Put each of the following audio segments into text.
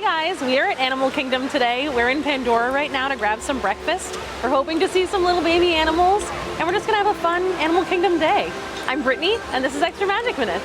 guys, we are at Animal Kingdom today. We're in Pandora right now to grab some breakfast. We're hoping to see some little baby animals, and we're just gonna have a fun Animal Kingdom day. I'm Brittany, and this is Extra Magic Minutes.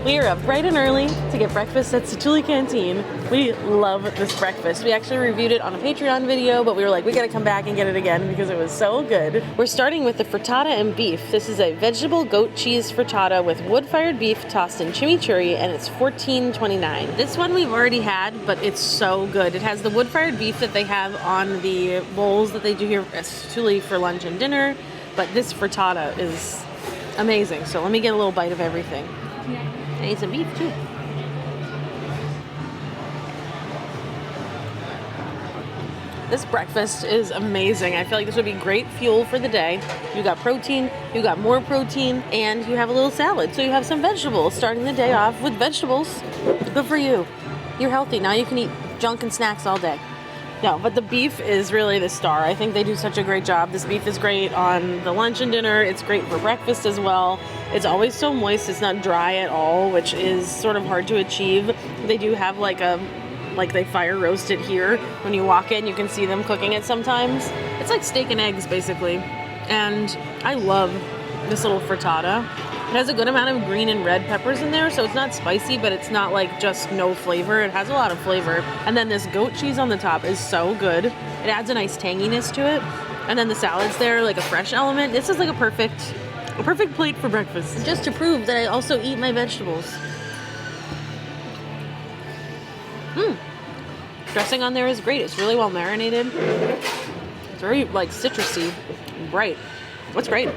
We are up bright and early to get breakfast at Satu'li Canteen. We love this breakfast. We actually reviewed it on a Patreon video, but we were like, we gotta come back and get it again because it was so good. We're starting with the frittata and beef. This is a vegetable goat cheese frittata with wood-fired beef tossed in chimichurri, and it's $14.29. This one we've already had, but it's so good. It has the wood-fired beef that they have on the bowls that they do here at Satu'li for lunch and dinner, but this frittata is amazing. So let me get a little bite of everything. I need some beef too. This breakfast is amazing. I feel like this would be great fuel for the day. You got protein, you got more protein, and you have a little salad. So you have some vegetables, starting the day off with vegetables. Good for you. You're healthy. Now you can eat junk and snacks all day. No, but the beef is really the star. I think they do such a great job. This beef is great on the lunch and dinner. It's great for breakfast as well. It's always so moist. It's not dry at all, which is sort of hard to achieve. They do have like they fire roast it here. When you walk in, you can see them cooking it sometimes. It's like steak and eggs, basically. And I love this little frittata. It has a good amount of green and red peppers in there, so it's not spicy, but it's not like just no flavor. It has a lot of flavor. And then this goat cheese on the top is so good. It adds a nice tanginess to it. And then the salad's there, like a fresh element. This is like a perfect plate for breakfast. Just to prove that I also eat my vegetables. Dressing on there is great. It's really well marinated. It's very like citrusy and bright. What's great?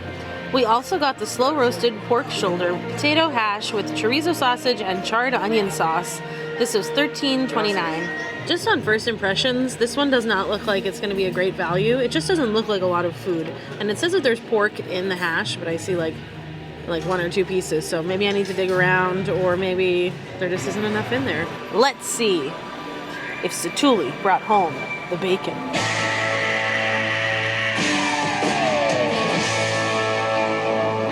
We also got the slow roasted pork shoulder, potato hash with chorizo sausage and charred onion sauce. This was $13.29. Just on first impressions, this one does not look like it's going to be a great value. It just doesn't look like a lot of food. And it says that there's pork in the hash, but I see like one or two pieces. So maybe I need to dig around, or maybe there just isn't enough in there. Let's see if Satu'li brought home the bacon.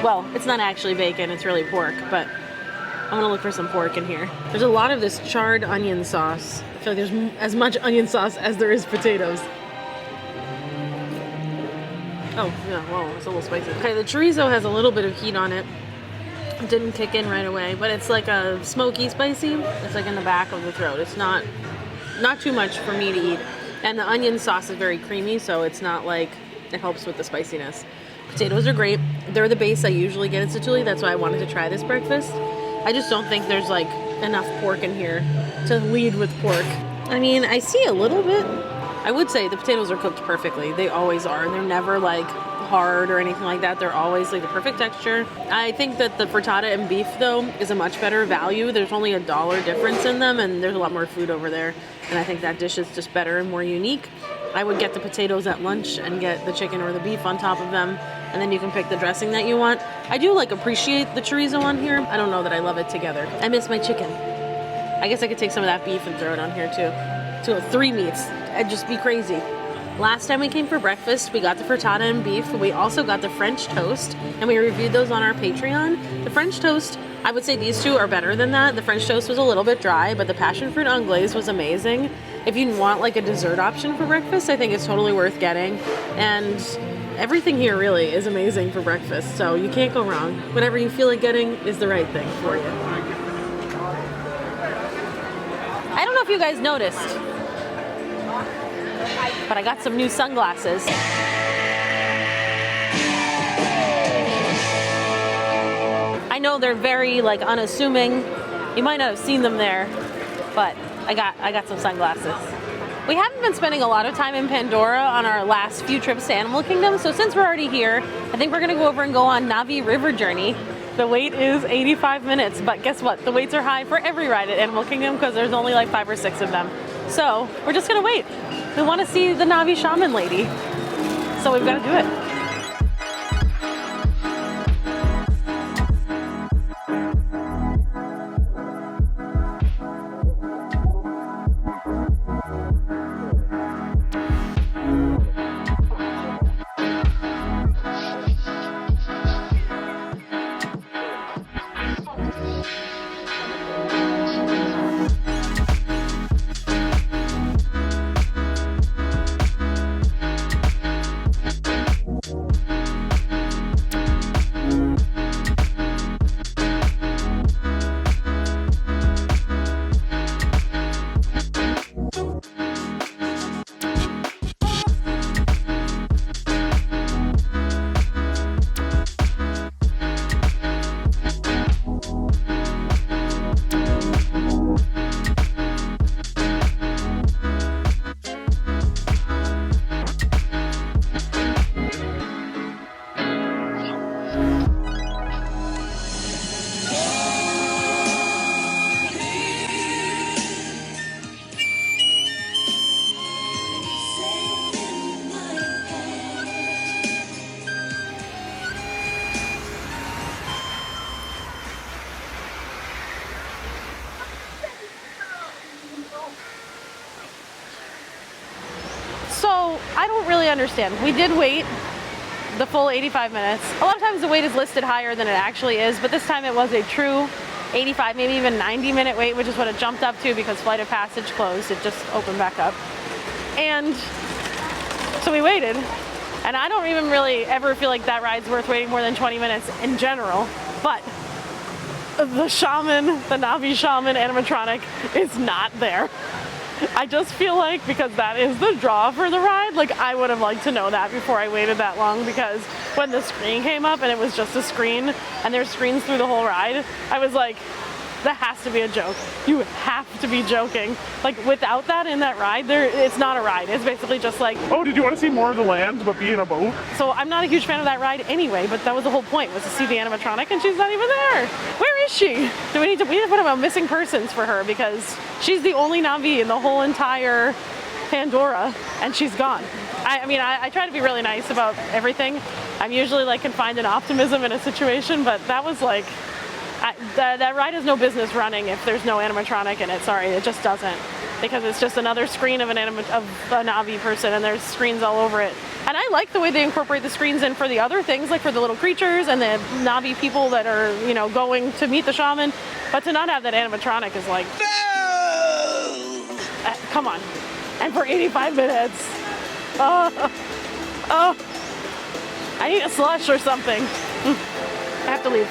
Well, it's not actually bacon, it's really pork, but I'm gonna look for some pork in here. There's a lot of this charred onion sauce. I feel like there's as much onion sauce as there is potatoes. Oh, yeah, whoa, it's a little spicy. Okay, the chorizo has a little bit of heat on it. It didn't kick in right away, but it's like a smoky spicy. It's like in the back of the throat. It's not too much for me to eat. And the onion sauce is very creamy, so it's not like, it helps with the spiciness. Potatoes are great. They're the base I usually get at Satu'li. That's why I wanted to try this breakfast. I just don't think there's like enough pork in here to lead with pork. I mean, I see a little bit. I would say the potatoes are cooked perfectly. They always are. They're never like hard or anything like that. They're always like the perfect texture. I think that the frittata and beef though is a much better value. There's only $1 difference in them, and there's a lot more food over there. And I think that dish is just better and more unique. I would get the potatoes at lunch and get the chicken or the beef on top of them, and then you can pick the dressing that you want. I do like appreciate the chorizo on here. I don't know that I love it together. I miss my chicken. I guess I could take some of that beef and throw it on here too. So 3 meats. I'd just be crazy. Last time we came for breakfast, we got the frittata and beef. We also got the French toast, and we reviewed those on our Patreon. The French toast, I would say these two are better than that. The French toast was a little bit dry, but the passion fruit anglaise was amazing. If you want like a dessert option for breakfast, I think it's totally worth getting. And everything here really is amazing for breakfast, so you can't go wrong. Whatever you feel like getting is the right thing for you. I don't know if you guys noticed, but I got some new sunglasses. I know they're very like unassuming. You might not have seen them there, but I got some sunglasses. We haven't been spending a lot of time in Pandora on our last few trips to Animal Kingdom, so since we're already here, I think we're gonna go over and go on Na'vi River Journey. The wait is 85 minutes, but guess what? The waits are high for every ride at Animal Kingdom because there's only like 5 or 6 of them. So we're just gonna wait. We wanna see the Na'vi shaman lady, so we've gotta do it. So I don't really understand. We did wait the full 85 minutes. A lot of times the wait is listed higher than it actually is, but this time it was a true 85, maybe even 90-minute wait, which is what it jumped up to because Flight of Passage closed. It just opened back up. And so we waited. And I don't even really ever feel like that ride's worth waiting more than 20 minutes in general. But the shaman, the Na'vi shaman animatronic is not there. I just feel like because that is the draw for the ride, like I would have liked to know that before I waited that long, because when the screen came up and it was just a screen and there's screens through the whole ride, I was like, that has to be a joke. You have to be joking. Like without that in that ride, it's not a ride. It's basically just like, oh, did you want to see more of the land but be in a boat? So I'm not a huge fan of that ride anyway, but that was the whole point, was to see the animatronic, and she's not even there. Where is she? We need to put up a missing persons for her because she's the only Na'vi in the whole entire Pandora and she's gone. I mean, I try to be really nice about everything. I'm usually like confined in optimism in a situation, but that was like, that ride has no business running if there's no animatronic in it. Sorry, it just doesn't, because it's just another screen of a Na'vi person, and there's screens all over it. And I like the way they incorporate the screens in for the other things, like for the little creatures and the Na'vi people that are, you know, going to meet the shaman. But to not have that animatronic is like, no! Come on. And for 85 minutes. Oh, I need a slush or something. I have to leave.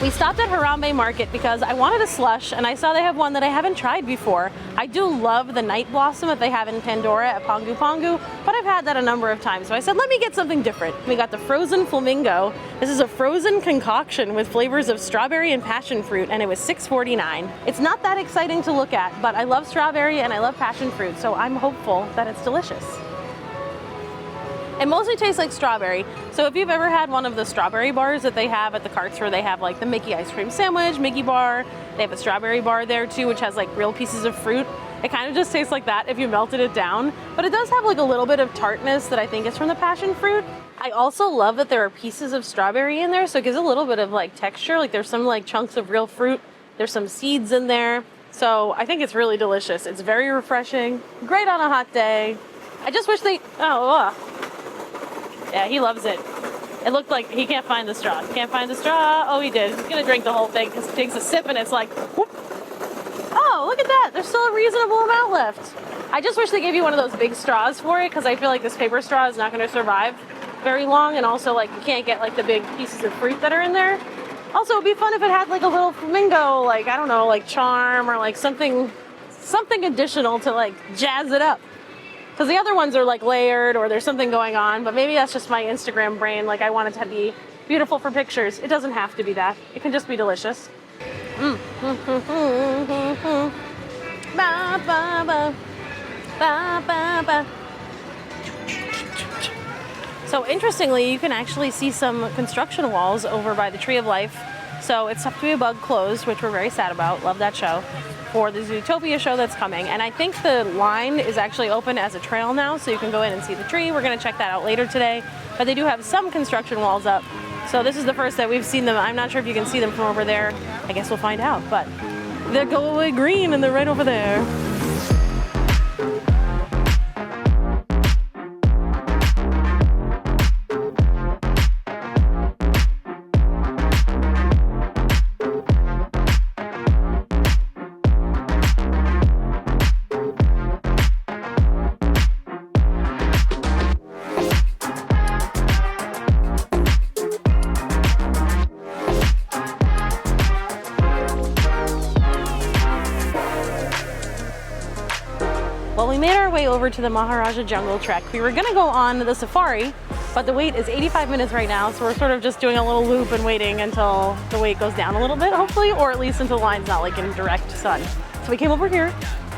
We stopped at Harambe Market because I wanted a slush, and I saw they have one that I haven't tried before. I do love the Night Blossom that they have in Pandora at Pongu Pongu, but I've had that a number of times, so I said, let me get something different. We got the frozen Flamingo. This is a frozen concoction with flavors of strawberry and passion fruit, and it was $6.49. It's not that exciting to look at, but I love strawberry and I love passion fruit, so I'm hopeful that it's delicious. It mostly tastes like strawberry. So if you've ever had one of the strawberry bars that they have at the carts, where they have like the Mickey ice cream sandwich, Mickey bar, they have a strawberry bar there too, which has like real pieces of fruit. It kind of just tastes like that if you melted it down, but it does have like a little bit of tartness that I think is from the passion fruit. I also love that there are pieces of strawberry in there, so it gives a little bit of like texture. Like there's some like chunks of real fruit. There's some seeds in there. So I think it's really delicious. It's very refreshing. Great on a hot day. I just wish they, yeah, he loves it. It looked like he can't find the straw. Can't find the straw. Oh, he did. He's gonna drink the whole thing because he takes a sip and it's like, whoop. Oh, look at that. There's still a reasonable amount left. I just wish they gave you one of those big straws for it because I feel like this paper straw is not gonna survive very long, and also like you can't get like the big pieces of fruit that are in there. Also, it'd be fun if it had like a little flamingo, like, I don't know, like charm or like something additional to like jazz it up. Because the other ones are like layered or there's something going on, but maybe that's just my Instagram brain. Like I want it to be beautiful for pictures. It doesn't have to be that. It can just be delicious. Ba, ba, ba. Ba, ba, ba. So interestingly, you can actually see some construction walls over by the Tree of Life. So it's Satu'li Bug closed, which we're very sad about. Love that show. For the Zootopia show that's coming. And I think the line is actually open as a trail now, so you can go in and see the tree. We're gonna check that out later today. But they do have some construction walls up. So this is the first that we've seen them. I'm not sure if you can see them from over there. I guess we'll find out. But they're go away green and they're right over there. We made our way over to the Maharajah Jungle Trek. We were gonna go on the safari, but the wait is 85 minutes right now, so we're sort of just doing a little loop and waiting until the wait goes down a little bit, hopefully, or at least until the line's not like in direct sun. So we came over here.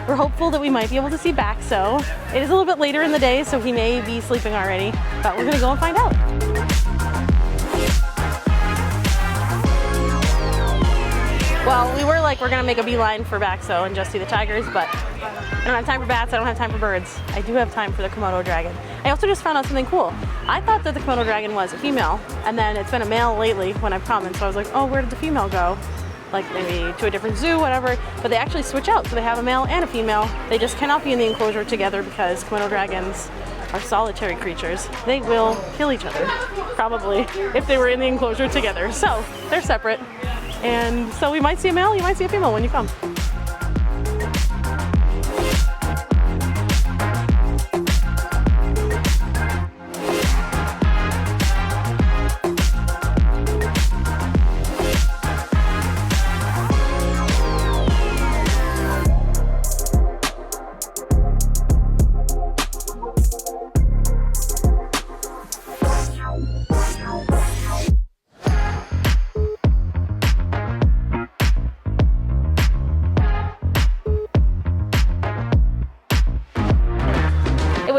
We're hopeful that we might be able to see Bakso. It is a little bit later in the day, so he may be sleeping already, but we're gonna go and find out. Well, we were like, we're gonna make a beeline for Bakso and just see the tigers, but I don't have time for bats, I don't have time for birds. I do have time for the Komodo dragon. I also just found out something cool. I thought that the Komodo dragon was a female, and then it's been a male lately when I've come, and so I was like, oh, where did the female go? Like maybe to a different zoo, whatever. But they actually switch out, so they have a male and a female. They just cannot be in the enclosure together because Komodo dragons are solitary creatures. They will kill each other, probably, if they were in the enclosure together. So they're separate. And so we might see a male, you might see a female when you come.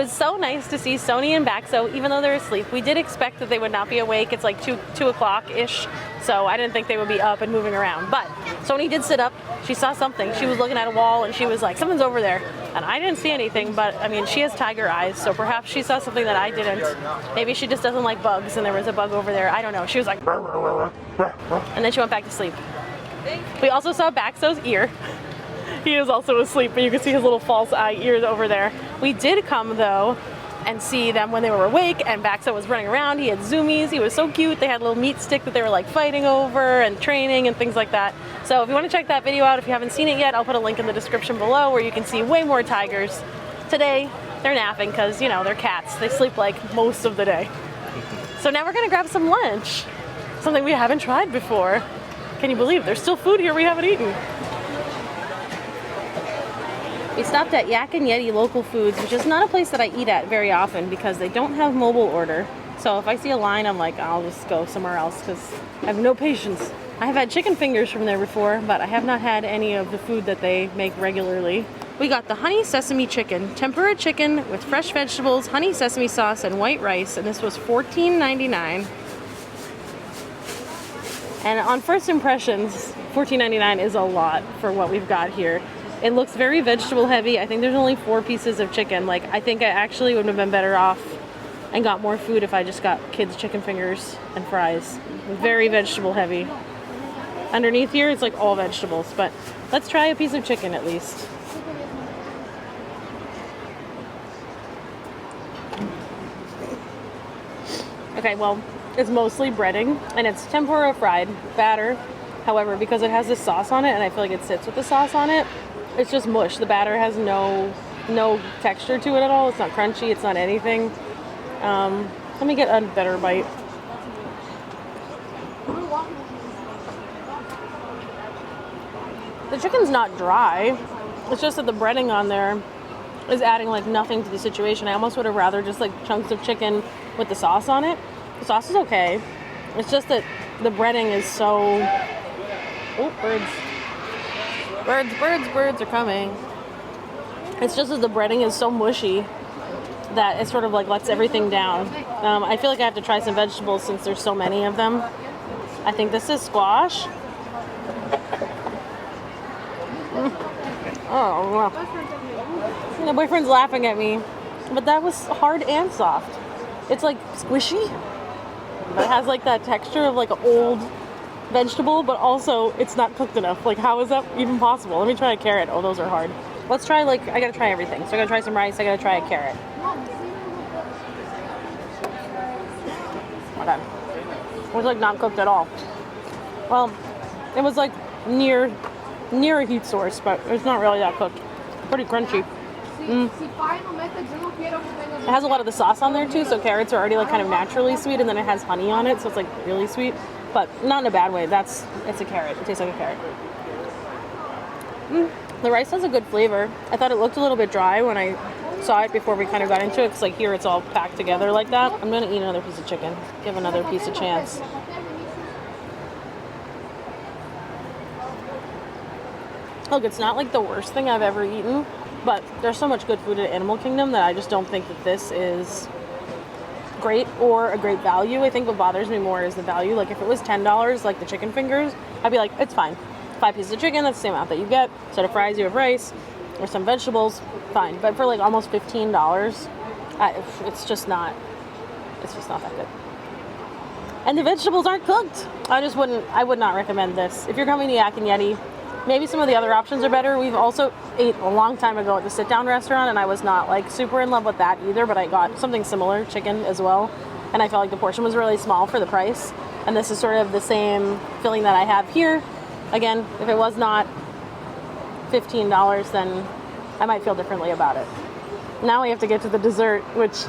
So nice to see Sony and Bakso, even though they're asleep. We did expect that they would not be awake. It's like 2 o'clock-ish, so I didn't think they would be up and moving around. But Sony did sit up. She saw something. She was looking at a wall and she was like, something's over there. And I didn't see anything, but I mean, she has tiger eyes, so perhaps she saw something that I didn't. Maybe she just doesn't like bugs and there was a bug over there. I don't know. She was like, and then she went back to sleep. We also saw Bakso's ear. He is also asleep, but you can see his little false eye ears over there. We did come, though, and see them when they were awake, and Bakso was running around. He had zoomies. He was so cute. They had a little meat stick that they were like fighting over and training and things like that. So if you want to check that video out, if you haven't seen it yet, I'll put a link in the description below where you can see way more tigers. Today, they're napping because, you know, they're cats. They sleep like most of the day. So now we're going to grab some lunch, something we haven't tried before. Can you believe there's still food here we haven't eaten? We stopped at Yak and Yeti Local Foods, which is not a place that I eat at very often because they don't have mobile order. So if I see a line, I'm like, I'll just go somewhere else because I have no patience. I have had chicken fingers from there before, but I have not had any of the food that they make regularly. We got the honey sesame chicken, tempura chicken with fresh vegetables, honey sesame sauce, and white rice, and this was $14.99. And on first impressions, $14.99 is a lot for what we've got here. It looks very vegetable heavy. I think there's only 4 pieces of chicken. Like, I think I actually would have been better off and got more food if I just got kids' chicken fingers and fries. Very vegetable heavy. Underneath here, it's like all vegetables, but let's try a piece of chicken at least. Okay, well, it's mostly breading, and it's tempura fried batter. However, because it has this sauce on it, and I feel like it sits with the sauce on it, it's just mush. The batter has no texture to it at all. It's not crunchy. It's not anything. Let me get a better bite. The chicken's not dry. It's just that the breading on there is adding like nothing to the situation. I almost would have rather just like chunks of chicken with the sauce on it. The sauce is okay. It's just that the breading is so... Oh, birds. Birds are coming. It's just that the breading is so mushy that it sort of like lets everything down. I feel like I have to try some vegetables since there's so many of them. I think this is squash. Oh, wow. My boyfriend's laughing at me, but that was hard and soft. It's like squishy, but it has like that texture of like an old vegetable, but also it's not cooked enough. Like, how is that even possible? Let me try a carrot. Oh, those are hard. Let's try, like, I gotta try everything. So I gotta try some rice, I gotta try a carrot. Okay. It was like not cooked at all. Well, it was like near a heat source, but it's not really that cooked. Pretty crunchy. It has a lot of the sauce on there too, so carrots are already like kind of naturally sweet, and then it has honey on it, so it's like really sweet, but not in a bad way. It's a carrot. It tastes like a carrot. The rice has a good flavor. I thought it looked a little bit dry when I saw it before we kind of got into it, because like here it's all packed together like that. I'm gonna eat another piece of chicken. Give another piece a chance. Look, it's not like the worst thing I've ever eaten, but there's so much good food in Animal Kingdom that I just don't think that this is great or a great value. I think what bothers me more is the value. Like if it was $10, like the chicken fingers, I'd be like, it's fine. 5 pieces of chicken, that's the same amount that you get. Instead of fries, you have rice or some vegetables, fine. But for like almost $15, it's just not that good. And the vegetables aren't cooked. I would not recommend this. If you're coming to Yak and Yeti, maybe some of the other options are better. We've also ate a long time ago at the sit-down restaurant, and I was not like super in love with that either, but I got something similar, chicken as well, and I felt like the portion was really small for the price. And this is sort of the same feeling that I have here. Again, if it was not $15, then I might feel differently about it. Now we have to get to the dessert, which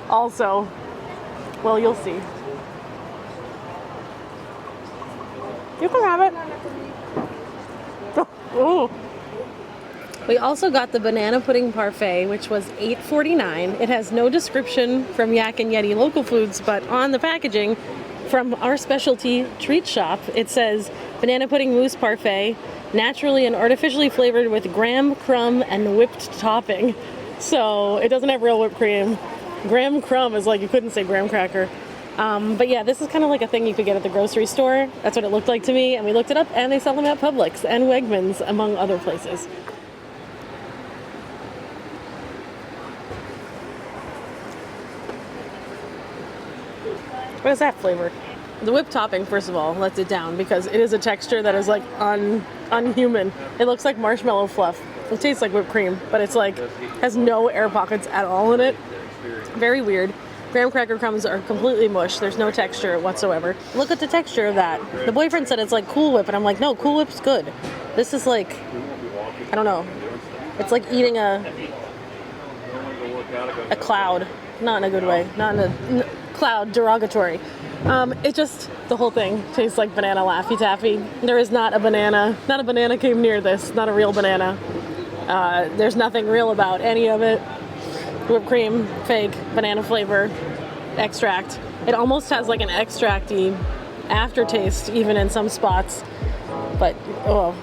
also, well, you'll see. You can have it. Ooh. We also got the banana pudding parfait, which was $8.49. It has no description from Yak and Yeti local foods, but on the packaging from our specialty treat shop, it says banana pudding mousse parfait, naturally and artificially flavored with graham crumb and whipped topping. So it doesn't have real whipped cream. Graham crumb is like, you couldn't say graham cracker. But yeah, this is kind of like a thing you could get at the grocery store. That's what it looked like to me, and we looked it up, and they sell them at Publix and Wegmans, among other places. What is that flavor? The whipped topping, first of all, lets it down because it is a texture that is like unhuman. It looks like marshmallow fluff. It tastes like whipped cream, but it's like has no air pockets at all in it. Very weird. Graham cracker crumbs are completely mush. There's no texture whatsoever. Look at the texture of that. The boyfriend said it's like Cool Whip, and I'm like, no, Cool Whip's good. This is like, I don't know. It's like eating a cloud. Not in a good way. Not in a cloud, derogatory. It just, the whole thing tastes like banana Laffy Taffy. There is not a banana came near this. Not a real banana. There's nothing real about any of it. Whipped cream, fake, banana flavor, extract. It almost has like an extracty aftertaste even in some spots. But, oh,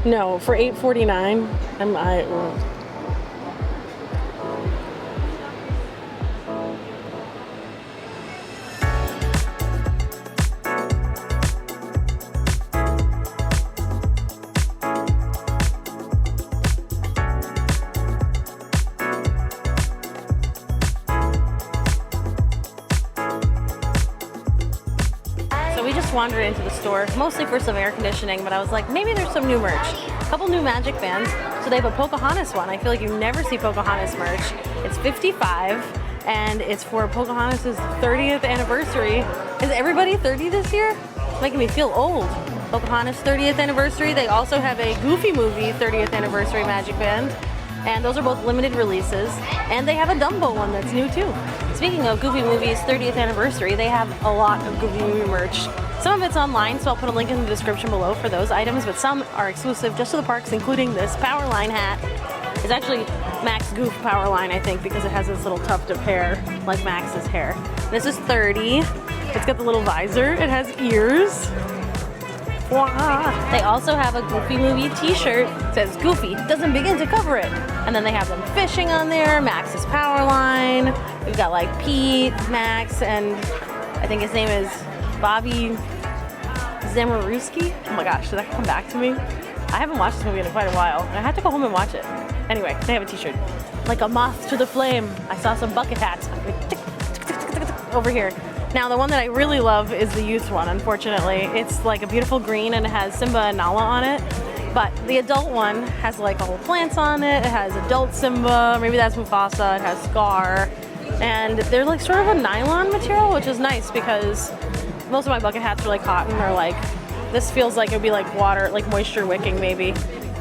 no, for $8.49, wandered into the store, mostly for some air conditioning, but I was like, maybe there's some new merch. A couple new Magic bands. So they have a Pocahontas one. I feel like you never see Pocahontas merch. It's $55, and it's for Pocahontas' 30th anniversary. Is everybody 30 this year? It's making me feel old. Pocahontas 30th anniversary. They also have a Goofy Movie 30th anniversary Magic band. And those are both limited releases. And they have a Dumbo one that's new too. Speaking of Goofy Movie's 30th anniversary, they have a lot of Goofy Movie merch. Some of it's online, so I'll put a link in the description below for those items, but some are exclusive just to the parks, including this Powerline hat. It's actually Max Goof Powerline, I think, because it has this little tuft of hair, like Max's hair. This is $30. It's got the little visor. It has ears. They also have a Goofy Movie t-shirt. It says Goofy doesn't begin to cover it. And then they have them fishing on there, Max's Powerline. We've got like Pete, Max, and I think his name is Bobby Zamoruski. Oh my gosh, did that come back to me? I haven't watched this movie in quite a while. I had to go home and watch it. Anyway, they have a t-shirt. Like a moth to the flame. I saw some bucket hats over here. Now, the one that I really love is the youth one, unfortunately. It's like a beautiful green and it has Simba and Nala on it. But the adult one has like all the plants on it. It has adult Simba, maybe that's Mufasa, it has Scar. And they're like sort of a nylon material, which is nice because most of my bucket hats are like cotton or like, this feels like it would be like water, like moisture wicking maybe.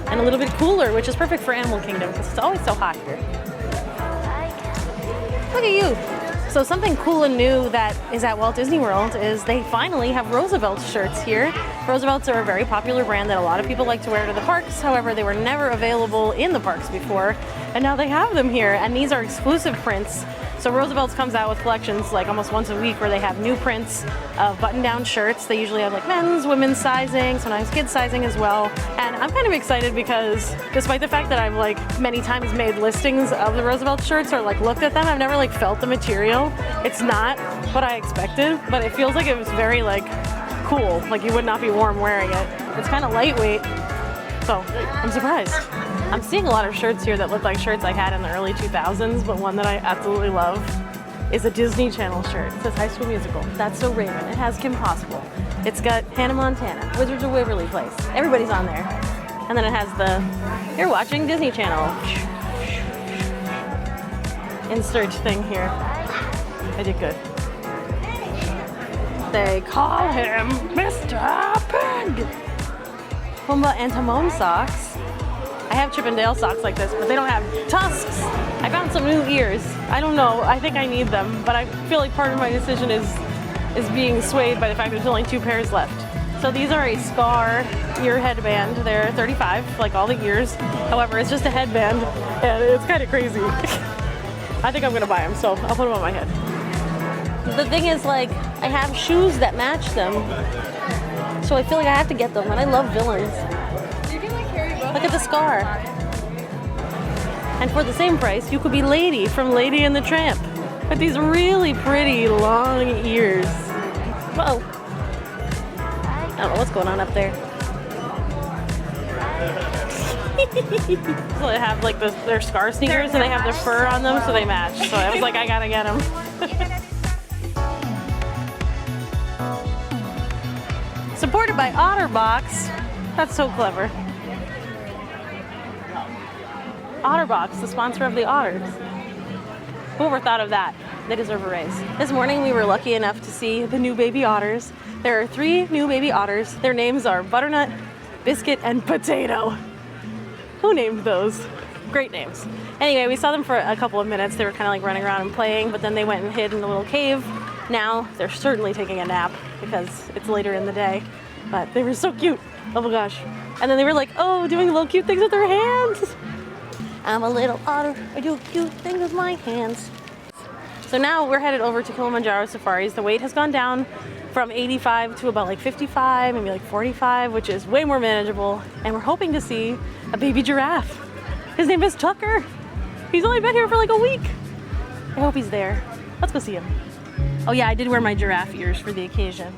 And a little bit cooler, which is perfect for Animal Kingdom because it's always so hot here. Look at you. So something cool and new that is at Walt Disney World is they finally have Roosevelt shirts here. Roosevelts are a very popular brand that a lot of people like to wear to the parks. However, they were never available in the parks before, and now they have them here. And these are exclusive prints. So Roosevelt's comes out with collections like almost once a week where they have new prints of button-down shirts. They usually have like men's, women's sizing, sometimes kids sizing as well. And I'm kind of excited because despite the fact that I've like many times made listings of the Roosevelt shirts or like looked at them, I've never like felt the material. It's not what I expected, but it feels like it was very like cool. Like you would not be warm wearing it. It's kind of lightweight, so I'm surprised. I'm seeing a lot of shirts here that look like shirts I had in the early 2000s, but one that I absolutely love is a Disney Channel shirt. It says High School Musical. That's So Raven. It has Kim Possible. It's got Hannah Montana, Wizards of Waverly Place. Everybody's on there. And then it has the, you're watching Disney Channel. Insert thing here. I did good. They call him Mr. Pig. Pumbaa and Timon socks. I have Chip and Dale socks like this, but they don't have tusks. I found some new ears. I don't know, I think I need them, but I feel like part of my decision is being swayed by the fact there's only 2 pairs left. So these are a Scar ear headband. They're $35, like all the ears. However, it's just a headband, and it's kind of crazy. I think I'm gonna buy them, so I'll put them on my head. The thing is, like, I have shoes that match them, so I feel like I have to get them, and I love villains. Look at the Scar. And for the same price, you could be Lady from Lady and the Tramp with these really pretty long ears. Whoa. I don't know what's going on up there. So they have like their Scar sneakers and they have their fur on them, so they match. So I was like, I gotta get them. Supported by Otterbox. That's so clever. Otterbox, the sponsor of the Otters. Whoever thought of that? They deserve a raise. This morning we were lucky enough to see the new baby otters. There are 3 new baby otters. Their names are Butternut, Biscuit, and Potato. Who named those? Great names. Anyway, we saw them for a couple of minutes. They were kind of like running around and playing, but then they went and hid in a little cave. Now they're certainly taking a nap because it's later in the day. But they were so cute. Oh my gosh. And then they were like, oh, doing little cute things with their hands. I'm a little otter. I do cute things with my hands. So now we're headed over to Kilimanjaro Safaris. The weight has gone down from 85 to about like 55, maybe like 45, which is way more manageable. And we're hoping to see a baby giraffe. His name is Tucker. He's only been here for like a week. I hope he's there. Let's go see him. Oh yeah, I did wear my giraffe ears for the occasion.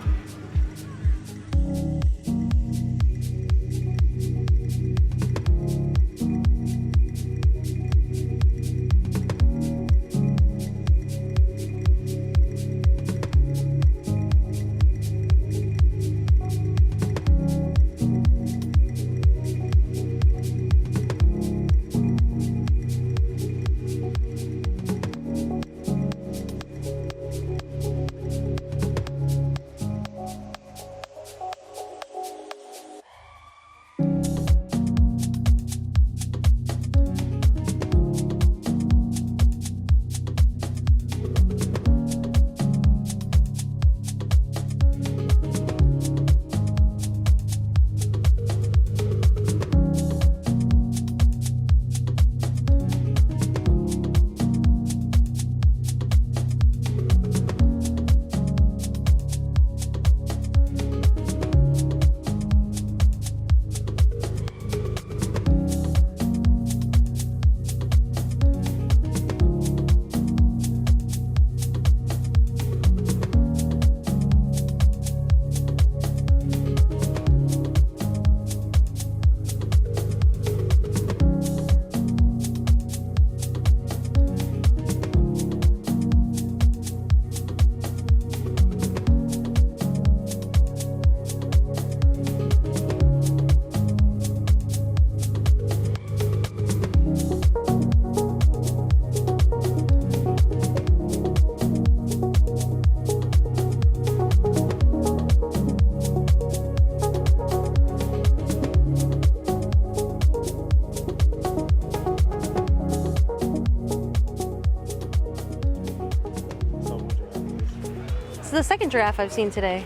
second giraffe I've seen today.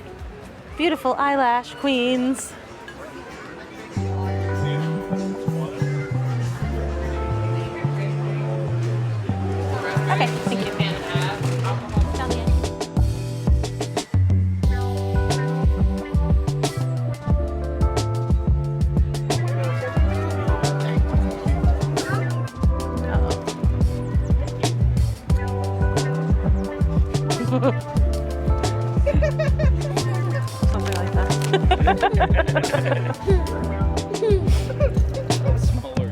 Beautiful eyelash queens. Okay, thank you. Something like that. Smaller.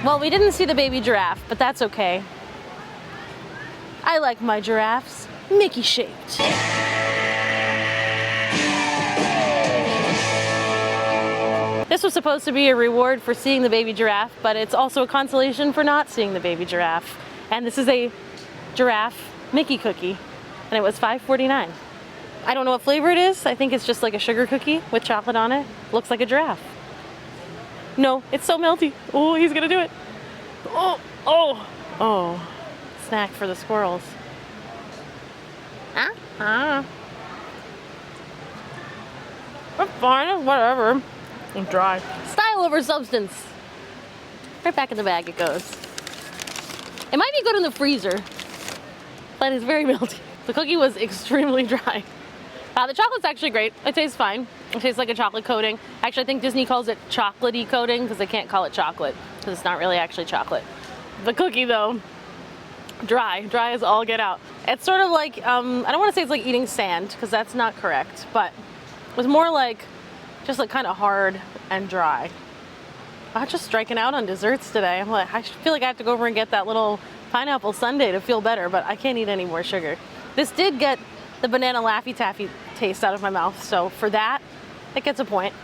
Well, we didn't see the baby giraffe, but that's okay. I like my giraffes Mickey shaped. This was supposed to be a reward for seeing the baby giraffe, but it's also a consolation for not seeing the baby giraffe. And this is a giraffe Mickey cookie, and it was $5.49. I don't know what flavor it is. I think it's just like a sugar cookie with chocolate on it. Looks like a giraffe. No, it's so melty. Oh, he's gonna do it. Oh, oh, oh. Snack for the squirrels. It's fine, whatever. It's dry. Style over substance. Right back in the bag it goes. It might be good in the freezer, but it's very melty. The cookie was extremely dry. The chocolate's actually great. It tastes fine. It tastes like a chocolate coating. Actually, I think Disney calls it chocolatey coating because they can't call it chocolate because it's not really actually chocolate. The cookie though, dry as all get out. It's sort of like, I don't want to say it's like eating sand because that's not correct, but it was more like, just like kind of hard and dry. I'm just striking out on desserts today. I'm like, I feel like I have to go over and get that little pineapple sundae to feel better, but I can't eat any more sugar. This did get the banana Laffy Taffy taste out of my mouth, so for that, it gets a point.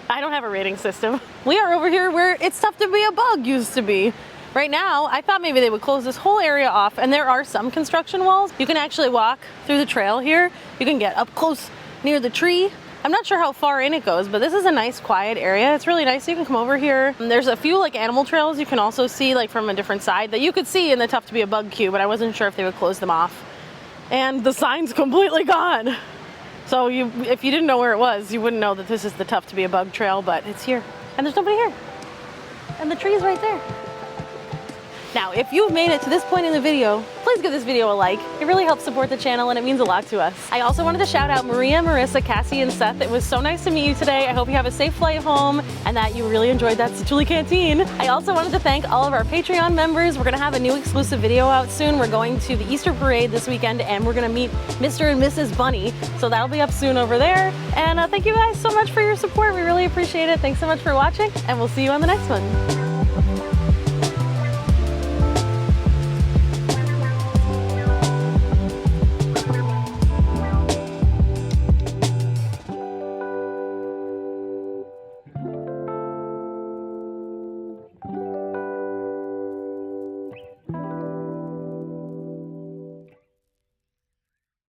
I don't have a rating system. We are over here where It's Tough to Be a Bug used to be. Right now, I thought maybe they would close this whole area off, and there are some construction walls. You can actually walk through the trail here. You can get up close near the tree. I'm not sure how far in it goes, but this is a nice quiet area. It's really nice. You can come over here. And there's a few like animal trails you can also see like from a different side that you could see in the Tough to Be a Bug queue, but I wasn't sure if they would close them off. And the sign's completely gone. So if you didn't know where it was, you wouldn't know that this is the Tough to Be a Bug trail, but it's here. And there's nobody here. And the tree's right there. Now, if you've made it to this point in the video, please give this video a like. It really helps support the channel and it means a lot to us. I also wanted to shout out Maria, Marissa, Cassie, and Seth. It was so nice to meet you today. I hope you have a safe flight home and that you really enjoyed that Satu'li Canteen. I also wanted to thank all of our Patreon members. We're gonna have a new exclusive video out soon. We're going to the Easter Parade this weekend and we're gonna meet Mr. and Mrs. Bunny. So that'll be up soon over there. And thank you guys so much for your support. We really appreciate it. Thanks so much for watching and we'll see you on the next one.